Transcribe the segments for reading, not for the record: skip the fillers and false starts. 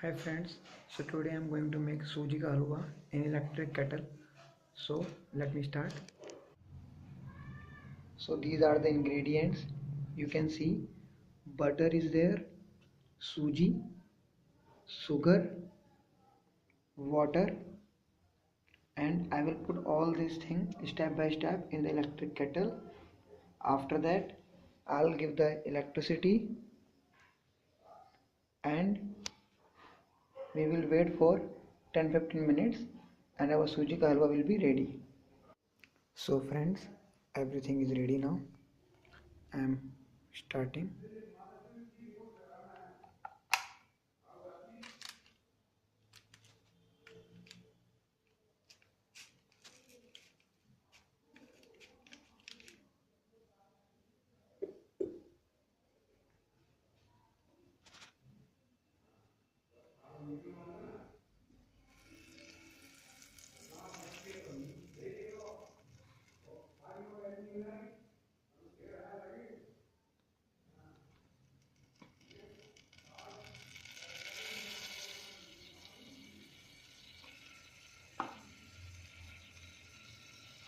Hi friends, so today I am going to make suji ka halwa in electric kettle. So let me start. So these are the ingredients. You can see butter is there, suji, sugar, water, and I will put all these things step by step in the electric kettle. After that, I'll give the electricity and we will wait for 10-15 minutes and our suji ka halwa will be ready. So friends, everything is ready now. I am starting.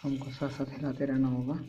हमको साथ साथ हिलाते रहना होगा।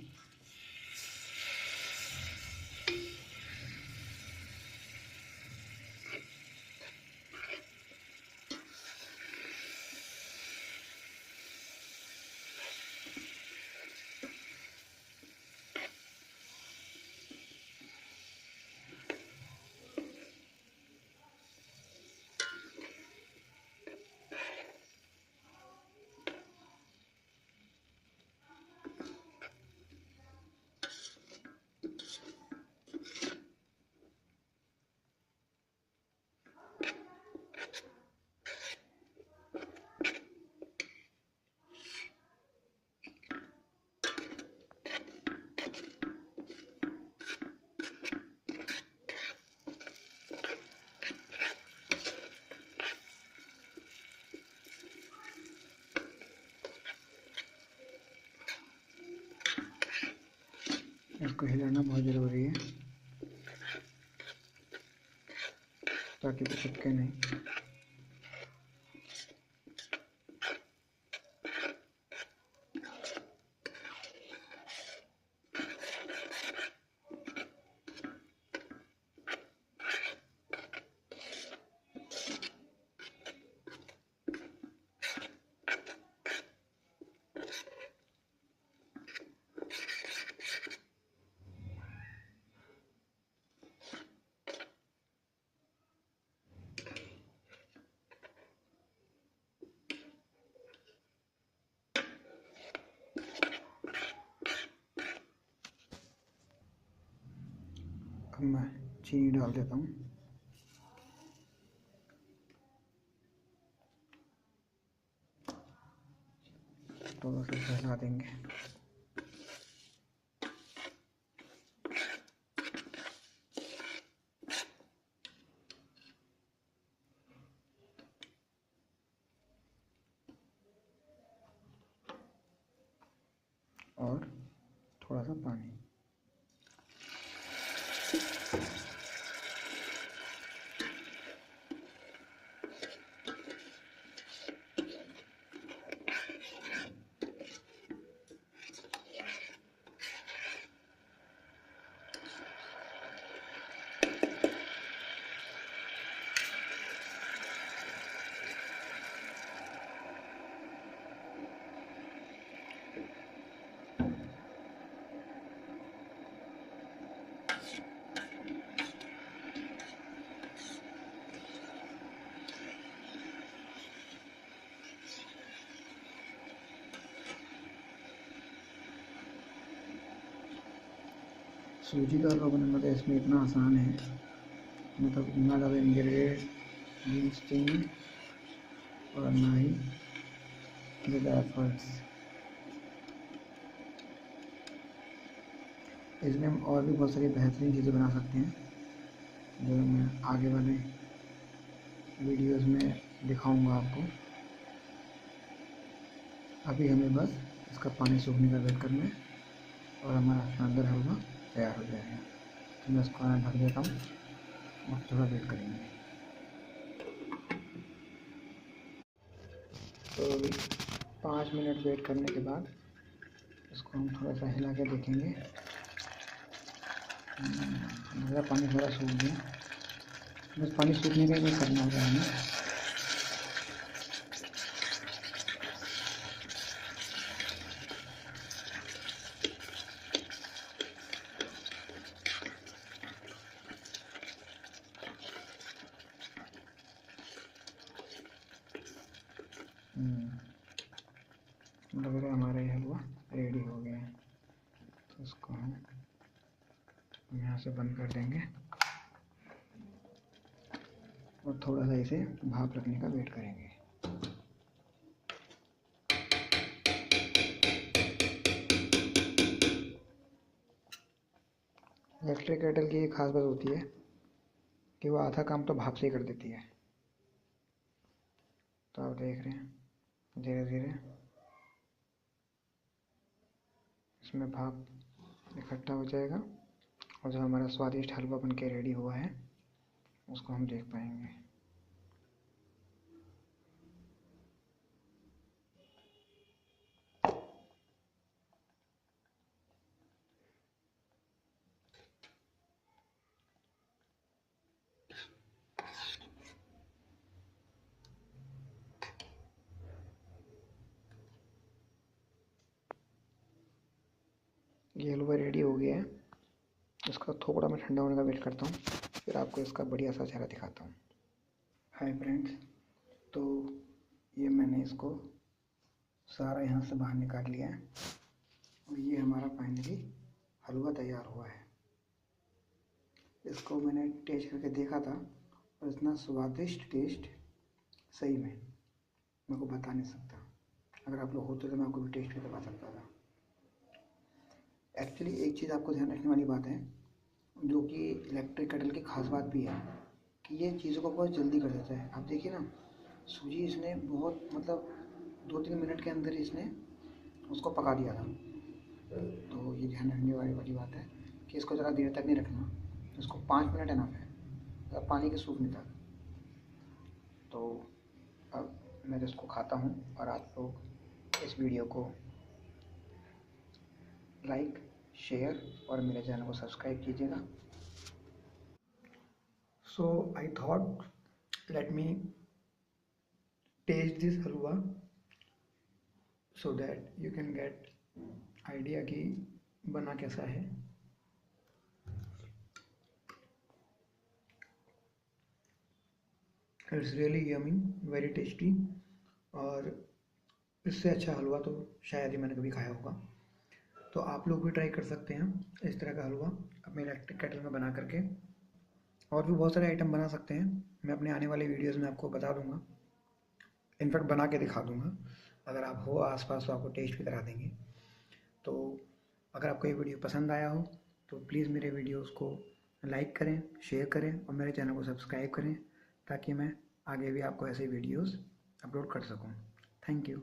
इसको हिलाना बहुत ज़रूरी है ताकि वो चिपके नहीं। अब मैं चीनी डाल देता हूँ। थोड़ा सा फैला देंगे। और थोड़ा सा पानी। सूजी का हलवा बनाना तो इसमें इतना आसान है, मतलब ना ज़्यादा इंग्रेडिएंट्स चाहिए और ना ही ज़्यादा एफर्ट्स। इसमें हम और भी बहुत सारी बेहतरीन चीज़ें बना सकते हैं जो मैं आगे वाले वीडियोस में दिखाऊंगा आपको। अभी हमें बस इसका पानी सूखने का वेट करना है और हमारा शानदार हलवा तैयार हो जाएगा। तो मैं इसको ढक देता हूँ और थोड़ा वेट करेंगे। तो 5 मिनट वेट करने के बाद इसको हम थोड़ा सा हिला के देखेंगे। मेरा पानी थोड़ा सूख गया, बस पानी सूखने का ही करना होगा हमें। लग रहा है हमारा ये हलवा रेडी हो गया है। तो इसको हम यहाँ से बंद कर देंगे और थोड़ा सा इसे भाप रखने का वेट करेंगे। इलेक्ट्रिक केटल की एक खास बात होती है कि वो आधा काम तो भाप से ही कर देती है। तो आप देख रहे हैं धीरे धीरे इसमें भाप इकट्ठा हो जाएगा और जो हमारा स्वादिष्ट हलवा बन के रेडी हुआ है उसको हम देख पाएंगे। ये हलवा रेडी हो गया है। इसका थोड़ा मैं ठंडा होने का वेट करता हूँ, फिर आपको इसका बढ़िया सा चेहरा दिखाता हूँ। हाय फ्रेंड्स, तो ये मैंने इसको सारा यहाँ से बाहर निकाल लिया है और ये हमारा फाइनली हलवा तैयार हुआ है। इसको मैंने टेस्ट करके देखा था और इतना स्वादिष्ट टेस्ट सही में मेरे को बता नहीं सकता। अगर आप लोग होते तो मैं आपको भी टेस्ट करके बता सकता था। एक्चुअली एक चीज़ आपको ध्यान रखने वाली बात है, जो कि इलेक्ट्रिक केटल की खास बात भी है कि ये चीज़ों को बहुत जल्दी कर देता है। आप देखिए ना, सूजी इसने बहुत मतलब 2-3 मिनट के अंदर इसने उसको पका दिया था। तो ये ध्यान रखने वाली बात है कि इसको ज़रा देर तक नहीं रखना, इसको 5 मिनट इनफ है पानी के सूखने तक। तो अब मैं इसको खाता हूँ और आप लोग इस वीडियो को लाइक, शेयर और मेरे चैनल को सब्सक्राइब कीजिएगा। So I thought let me test this halwa so that you can get idea कि बना कैसा है। It's really yummy, very tasty, और इससे अच्छा हलवा तो शायद ही मैंने कभी खाया होगा। तो आप लोग भी ट्राई कर सकते हैं इस तरह का हलवा अपने इलेक्ट्रिक केटल में बना करके। और भी बहुत सारे आइटम बना सकते हैं, मैं अपने आने वाले वीडियोज़ में आपको बता दूंगा, इनफैक्ट बना के दिखा दूंगा। अगर आप हो आसपास तो आपको टेस्ट भी करा देंगे। तो अगर आपको ये वीडियो पसंद आया हो तो प्लीज़ मेरे वीडियोस को लाइक करें, शेयर करें और मेरे चैनल को सब्सक्राइब करें, ताकि मैं आगे भी आपको ऐसे वीडियोस अपलोड कर सकूं। Thank you.